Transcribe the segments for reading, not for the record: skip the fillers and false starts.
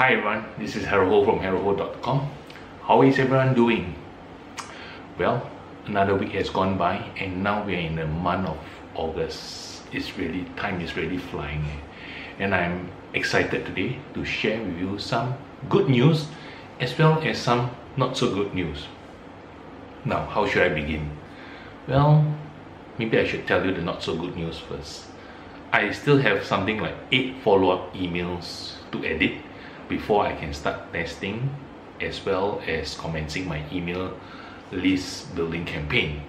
Hi everyone, this is Haroho from haroho.com. How is everyone doing? Well, another week has gone by and now we are in the month of August. Time is really flying, and I'm excited today to share with you some good news as well as some not so good news. Now, how should I begin? Well, maybe I should tell you the not so good news first. I still have something like 8 follow-up emails to edit before I can start testing as well as commencing my email list building campaign.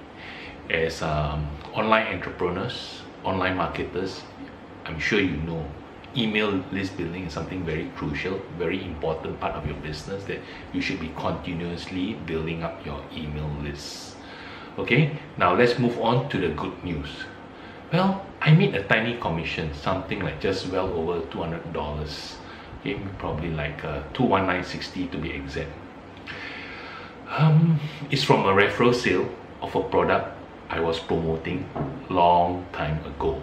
As online entrepreneurs, online marketers, I'm sure you know email list building is something very crucial, very important part of your business that you should be continuously building up your email lists. Okay, now let's move on to the good news. Well, I made a tiny commission, something like just well over $200. Okay, probably like $219.60 to be exact. It's from a referral sale of a product I was promoting long time ago.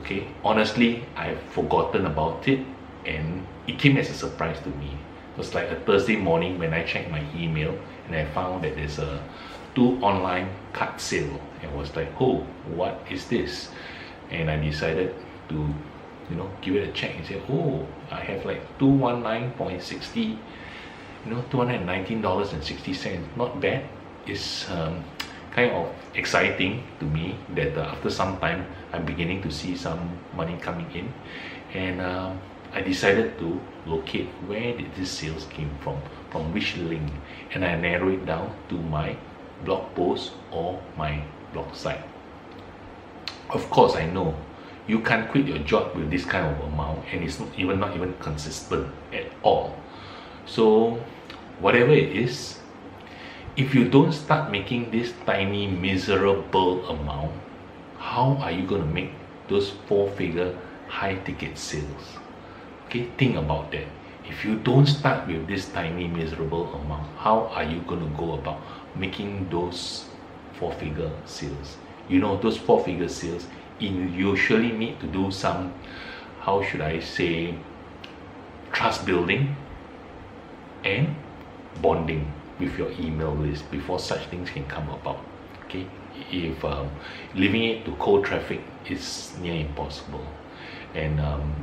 Okay, honestly, I've forgotten about it and it came as a surprise to me. It was like a Thursday morning when I checked my email and I found that there's a 2 online card sale. And I was like, oh, what is this? And I decided to give it a check and say, oh, I have like $219.60, $219.60. Not bad. It's kind of exciting to me that after some time I'm beginning to see some money coming in, and I decided to locate where did this sales came from which link, and I narrow it down to my blog post or my blog site. Of course, I know you can't quit your job with this kind of amount, and it's not even consistent at all. So whatever it is, if you don't start making this tiny miserable amount, how are you going to make those 4-figure high ticket sales? Okay, think about that. If you don't start with this tiny miserable amount, how are you going to go about making those 4-figure sales? Those 4-figure sales, you usually need to do some, how should I say, trust building and bonding with your email list before such things can come about. Okay, if leaving it to cold traffic is near impossible. And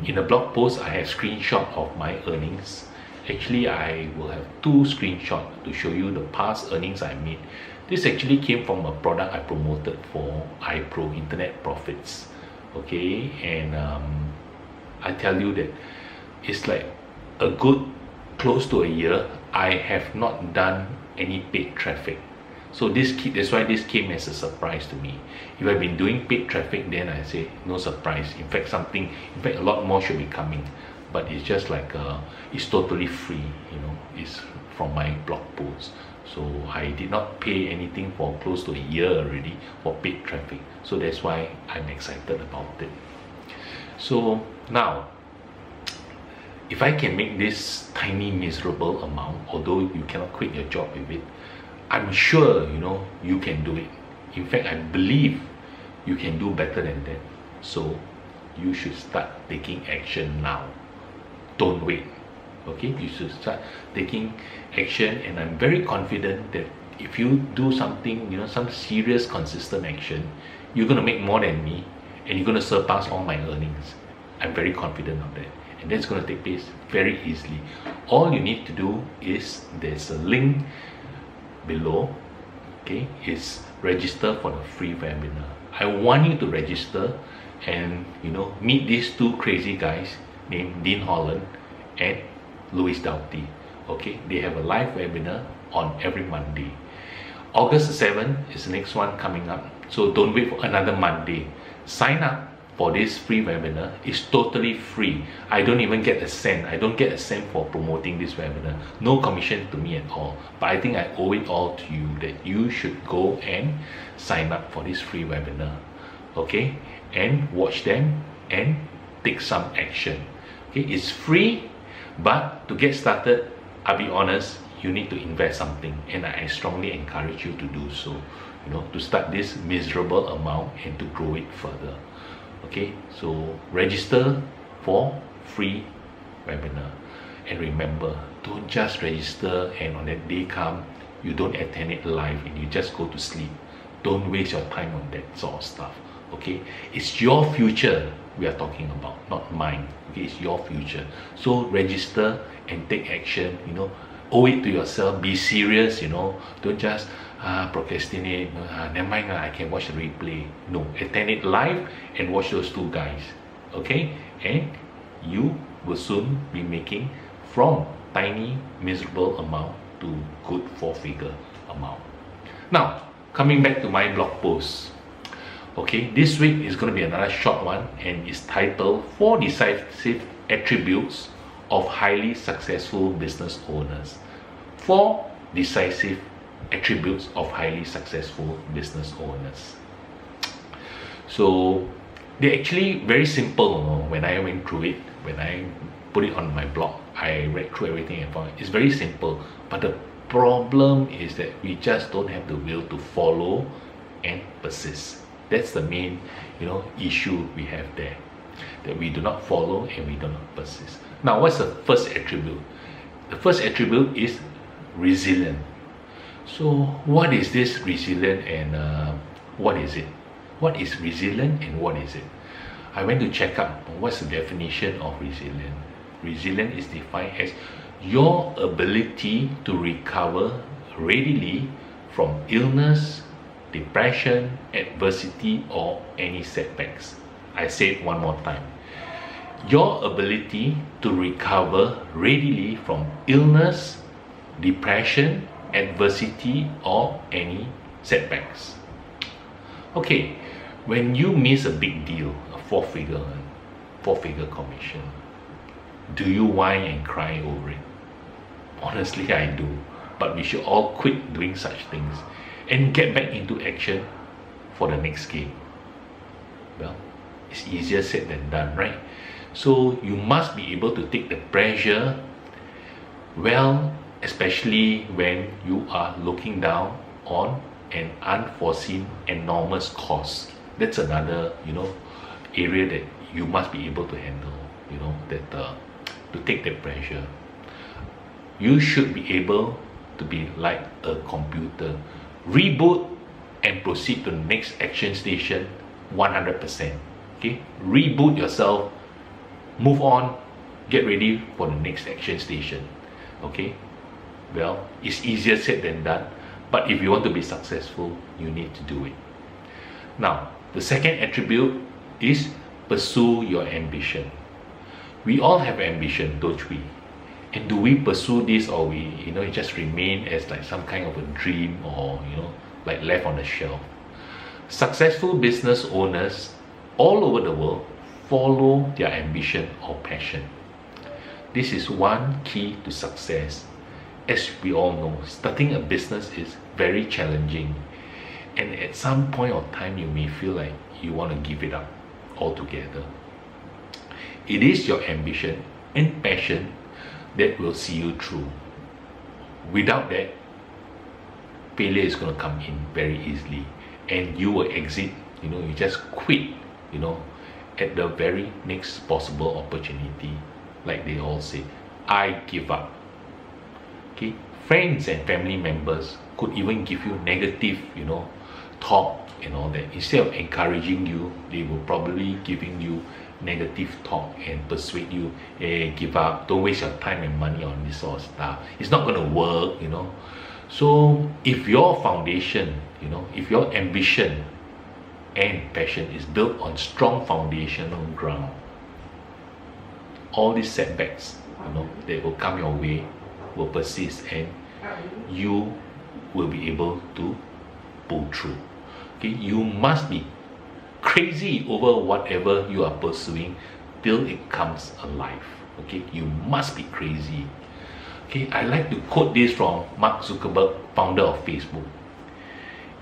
in a blog post, I have screenshot of my earnings. Actually, I will have 2 screenshots to show you the past earnings I made. This actually came from a product I promoted for iPro, Internet Profits. Okay, and I tell you that it's like a good close to a year I have not done any paid traffic. So that's why this came as a surprise to me. If I've been doing paid traffic, then I say no surprise. In fact, a lot more should be coming. But it's just like it's totally free. It's from my blog post. So I did not pay anything for close to a year already for paid traffic. So that's why I'm excited about it. So now, if I can make this tiny miserable amount, although you cannot quit your job with it, I'm sure you can do it. In fact, I believe you can do better than that. So you should start taking action now. Don't wait. Okay, you should start taking action, and I'm very confident that if you do something, some serious consistent action, you're going to make more than me and you're going to surpass all my earnings. I'm very confident of that, and that's going to take place very easily. All you need to do is, there's a link below. Okay, is register for the free webinar. I want you to register and meet these 2 crazy guys named Dean Holland and Louis Doughty. Okay, they have a live webinar on every Monday. August 7th is the next one coming up, so don't wait for another Monday. Sign up for this free webinar. It's totally free. I don't even get a cent. I don't get a cent for promoting this webinar. No commission to me at all. But I think I owe it all to you that you should go and sign up for this free webinar. Okay, and watch them and take some action. Okay, it's free, but to get started, I'll be honest, you need to invest something, and I strongly encourage you to do so. To start this miserable amount and to grow it further. Okay, so register for free webinar. And remember, don't just register and on that day come, you don't attend it live and you just go to sleep. Don't waste your time on that sort of stuff. Okay, it's your future we are talking about, not mine. Okay, it's your future. So register and take action. Owe it to yourself. Be serious. Don't just procrastinate. Never mind, I can watch the replay. No, attend it live and watch those two guys. Okay, and you will soon be making from tiny miserable amount to good 4-figure amount. Now, coming back to my blog post. Okay, this week is going to be another short one and it's titled 4 Decisive Attributes of Highly Successful Business Owners. 4 Decisive Attributes of Highly Successful Business Owners. So, they're actually very simple. When I went through it, when I put it on my blog, I read through everything and found it's very simple. But the problem is that we just don't have the will to follow and persist. That's the main issue we have there, that we do not follow and we do not persist. Now, what's the first attribute? The first attribute is resilient. So what is this resilient and what is it? What is resilient and what is it? I went to check out what's the definition of resilient. Resilient is defined as your ability to recover readily from illness, depression, adversity, or any setbacks. I say it one more time. Your ability to recover readily from illness, depression, adversity, or any setbacks. Okay, when you miss a big deal, a 4-figure commission, do you whine and cry over it? Honestly, I do. But we should all quit doing such things and get back into action for the next game. Well, it's easier said than done, right? So you must be able to take the pressure well, especially when you are looking down on an unforeseen enormous cost. That's another area that you must be able to handle, to take the pressure. You should be able to be like a computer. Reboot and proceed to the next action station 100%. Okay, reboot yourself, move on, get ready for the next action station. Okay, well, it's easier said than done, but if you want to be successful, you need to do it. Now, the second attribute is pursue your ambition. We all have ambition, don't we? And do we pursue this, or we it just remain as like some kind of a dream, or like left on the shelf? Successful business owners all over the world follow their ambition or passion. This is one key to success. As we all know, starting a business is very challenging, and at some point of time you may feel like you want to give it up altogether. It is your ambition and passion that will see you through. Without that, failure is going to come in very easily, and you will exit, you just quit, at the very next possible opportunity. Like they all say, I give up. Okay, friends and family members could even give you negative, talk and all that. Instead of encouraging you, they will probably giving you negative talk and persuade you, hey, give up, don't waste your time and money on this sort of stuff, it's not going to work. So if your foundation, if your ambition and passion is built on strong foundational ground, all these setbacks that will come your way will persist, and you will be able to pull through. Okay, you must be crazy over whatever you are pursuing till it comes alive. Okay, you must be crazy. Okay, I like to quote this from Mark Zuckerberg, founder of Facebook.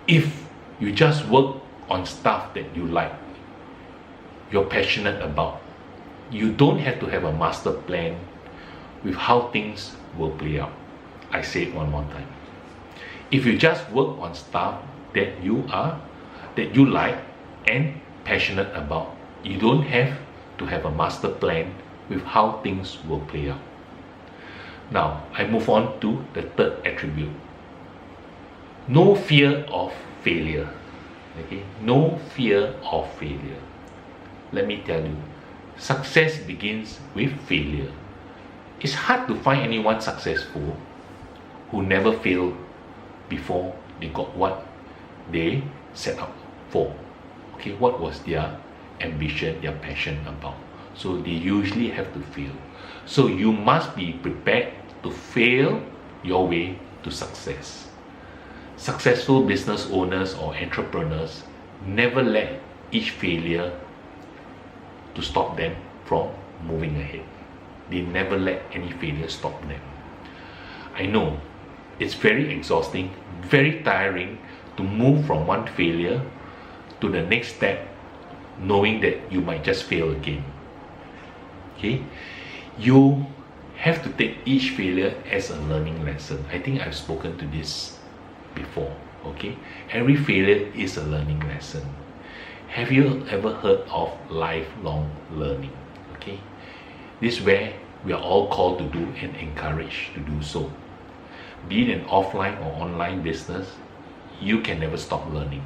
If you just work on stuff that you like, you're passionate about, you don't have to have a master plan with how things will play out. I say it one more time. If you just work on stuff that you like and passionate about, you don't have to have a master plan with how things will play out. Now, I move on to the third attribute. No fear of failure. Okay, no fear of failure. Let me tell you, success begins with failure. It's hard to find anyone successful who never failed before they got what they set up for. Okay, what was their ambition, their passion about? So they usually have to fail. So you must be prepared to fail your way to success. Successful business owners or entrepreneurs never let each failure to stop them from moving ahead. They never let any failure stop them. I know it's very exhausting, very tiring to move from one failure to the next step, knowing that you might just fail again. Okay, you have to take each failure as a learning lesson. I think I've spoken to this before. Okay, every failure is a learning lesson. Have you ever heard of lifelong learning? Okay, this is where we are all called to do and encouraged to do so. Be it an offline or online business, you can never stop learning.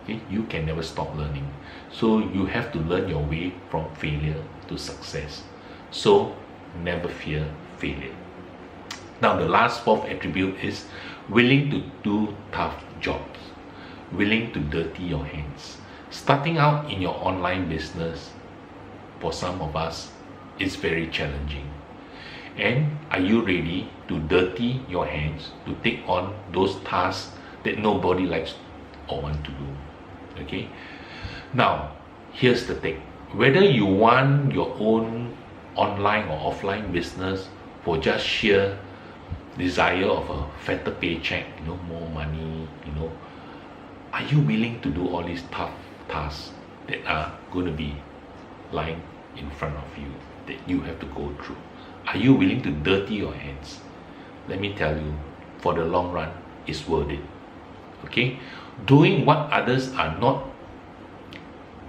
Okay, you can never stop learning. So you have to learn your way from failure to success. So never fear failure. Now the last fourth attribute is willing to do tough jobs, willing to dirty your hands. Starting out in your online business, for some of us, is very challenging. And are you ready to dirty your hands, to take on those tasks that nobody likes or want to do? Okay. Now, here's the thing. Whether you want your own online or offline business for just sheer desire of a fatter paycheck, more money, are you willing to do all these tough tasks that are going to be lying in front of you, that you have to go through? Are you willing to dirty your hands? Let me tell you, for the long run, it's worth it. Okay? Doing what others are not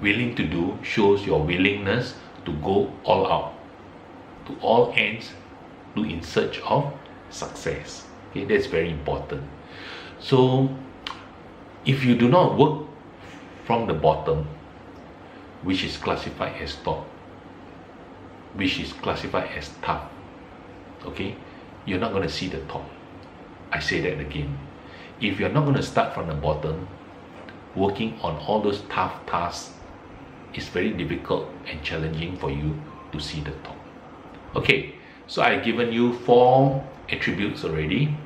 willing to do shows your willingness to go all out, to all ends, to in search of success. Okay, that's very important. So if you do not work from the bottom, which is classified as top, which is classified as tough, okay, you're not going to see the top. I say that again. If you're not going to start from the bottom, working on all those tough tasks, it's very difficult and challenging for you to see the top. Okay, so I've given you 4 attributes already,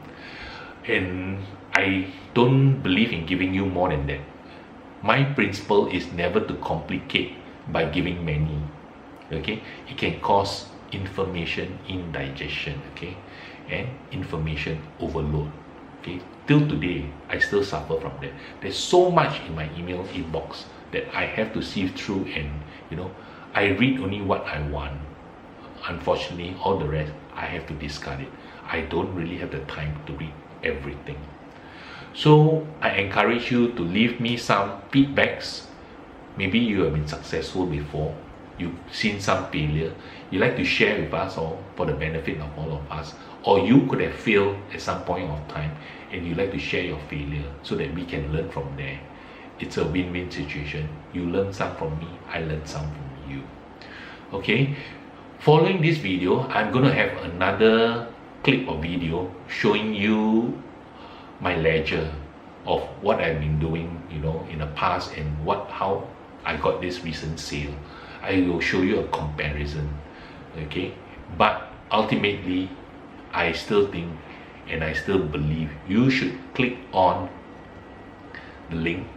and I don't believe in giving you more than that. My principle is never to complicate by giving many. Okay, it can cause information indigestion, okay, and information overload. Okay, till today I still suffer from that. There's so much in my email inbox that I have to sift through, and I read only what I want. Unfortunately, all the rest I have to discard it. I don't really have the time to read everything. So I encourage you to leave me some feedbacks. Maybe you have been successful before, you've seen some failure, you like to share with us, or for the benefit of all of us, or you could have failed at some point of time and you like to share your failure so that we can learn from there. It's a win-win situation. You learn some from me, I learn some from you. Okay, following this video, I'm going to have another clip or video showing you my ledger of what I've been doing, in the past, and how I got this recent sale. I will show you a comparison. Okay, but ultimately, I still think and I still believe you should click on the link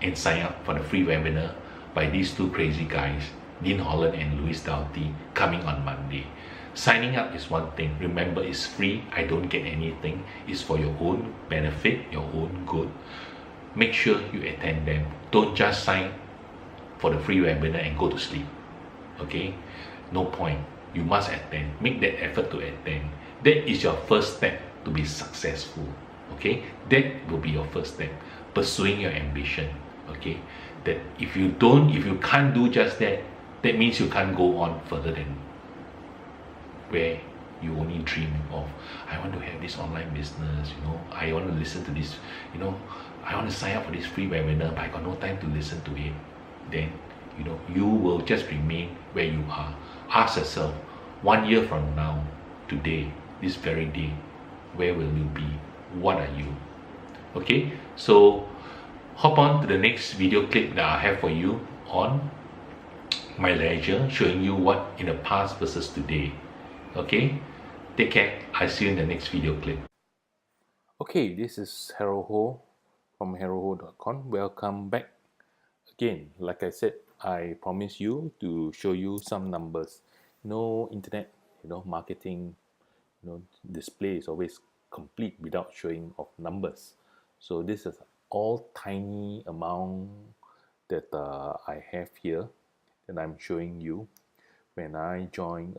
and sign up for the free webinar by these 2 crazy guys, Dean Holland and Louis Doughty, coming on Monday. Signing up is one thing. Remember, it's free. I don't get anything. It's for your own benefit, your own good. Make sure you attend them. Don't just sign for the free webinar and go to sleep. Okay? No point. You must attend. Make that effort to attend. That is your first step to be successful. Okay? That will be your first step. Pursuing your ambition. Okay? That if you can't do just that, that means you can't go on further than where you only dream of, I want to have this online business, you know, I want to listen to this, you know, I want to sign up for this free webinar, but I got no time to listen to it, then, you know, you will just remain where you are. Ask yourself, 1 year from now, today, this very day, where will you be? What are you? Okay, so hop on to the next video clip that I have for you on my leisure, showing you what in the past versus today. Okay, take care. I see you in the next video clip. Okay, this is Harold Ho from haroldho.com. Welcome back again. Like I said, I promise you to show you some numbers. No internet, marketing, display is always complete without showing of numbers. So this is all tiny amount that I have here that I'm showing you when I joined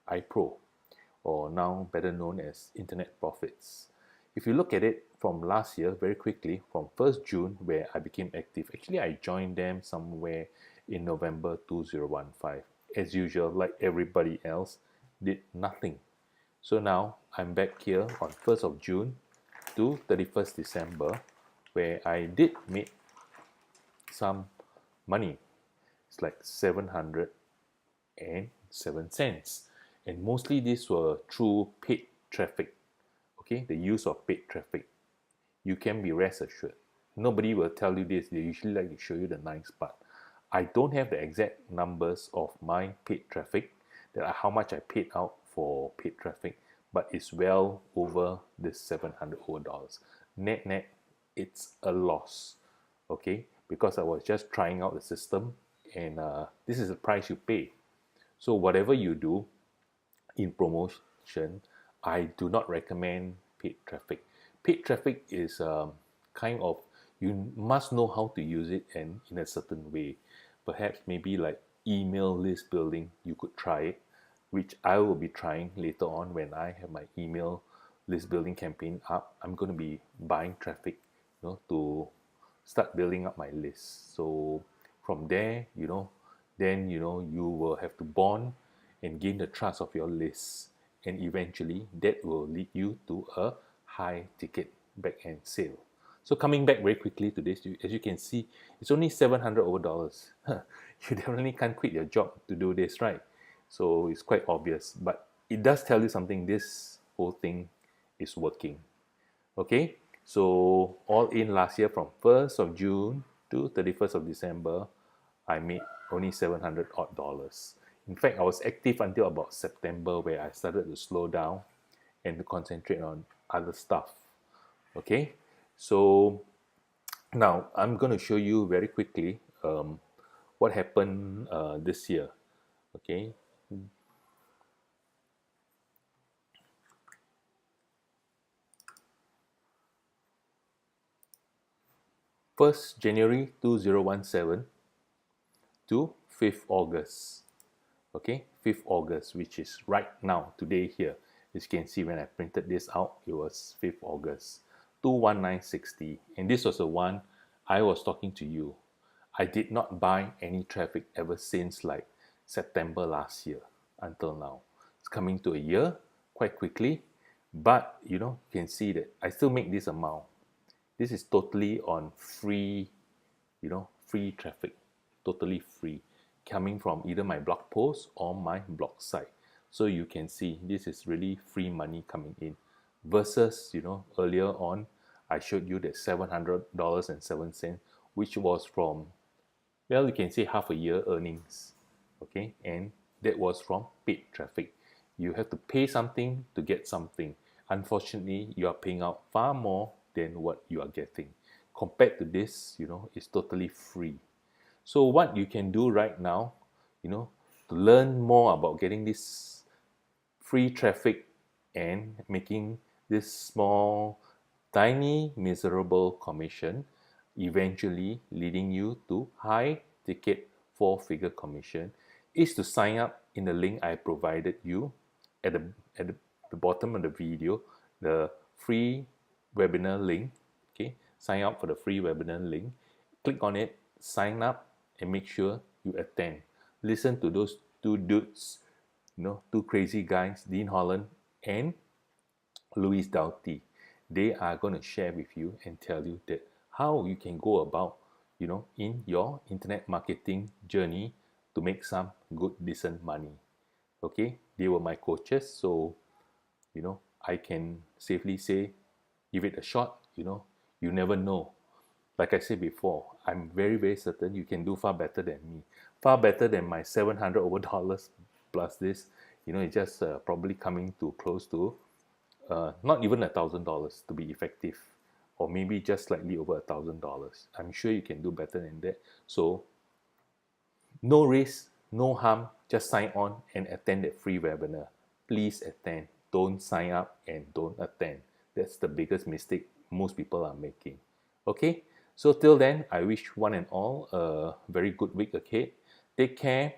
iPro, or now better known as Internet Profits. If you look at it from last year, very quickly, from 1st June, where I became active, actually I joined them somewhere in November 2015. As usual, like everybody else, did nothing. So now I'm back here on 1st of June to 31st December, where I did make some money. It's like 707 cents. And mostly these were through paid traffic. Okay, the use of paid traffic. You can be rest assured. Nobody will tell you this. They usually like to show you the nice part. I don't have the exact numbers of my paid traffic, that how much I paid out for paid traffic, but it's well over this $700. Net, it's a loss. Okay, because I was just trying out the system, and this is the price you pay. So whatever you do in promotion, I do not recommend paid traffic. Paid traffic is kind of, you must know how to use it, and in a certain way. Perhaps maybe like email list building, you could try it, which I will be trying later on when I have my email list building campaign up. I'm going to be buying traffic, to start building up my list. So from there, then you will have to bond and gain the trust of your list, and eventually that will lead you to a high ticket back end sale. So coming back very quickly to this, as you can see, it's only $700 over. You definitely can't quit your job to do this, right? So it's quite obvious, but it does tell you something. This whole thing is working. Okay, so all in last year, from 1st of June to 31st of December, I made only $700 odd. In fact, I was active until about September, where I started to slow down and to concentrate on other stuff. Okay, so now I'm going to show you very quickly what happened this year. Okay, first January 2017 to 5th August. Okay, 5th August, which is right now, today here. As you can see, when I printed this out, it was 5th August, 21960. And this was the one I was talking to you. I did not buy any traffic ever since like September last year until now. It's coming to a year quite quickly, but you can see that I still make this amount. This is totally on free, free traffic, totally free, coming from either my blog post or my blog site. So you can see this is really free money coming in, versus earlier on I showed you that $700.07, which was from, well, you can say half a year earnings. Okay, and that was from paid traffic. You have to pay something to get something. Unfortunately, you are paying out far more than what you are getting. Compared to this, it's totally free. So what you can do right now, to learn more about getting this free traffic and making this small, tiny, miserable commission, eventually leading you to high ticket 4-figure commission, is to sign up in the link I provided you at the bottom of the video, the free webinar link. Okay, sign up for the free webinar link. Click on it, sign up, and make sure you attend. Listen to those two dudes two crazy guys, Dean Holland and Louis Doughty. They are going to share with you and tell you that how you can go about, in your internet marketing journey to make some good, decent money. Okay, they were my coaches, so I can safely say, give it a shot. You never know. Like I said before, I'm very, very certain you can do far better than me, far better than my 700 over dollars plus this. It's just probably coming to close to not even $1,000 to be effective, or maybe just slightly over $1,000. I'm sure you can do better than that. So no risk, no harm. Just sign on and attend that free webinar. Please attend. Don't sign up and don't attend. That's the biggest mistake most people are making. Okay, so till then, I wish one and all a very good week ahead. Take care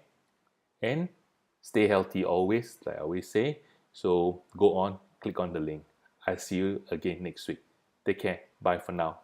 and stay healthy always, like I always say. So go on, click on the link. I'll see you again next week. Take care. Bye for now.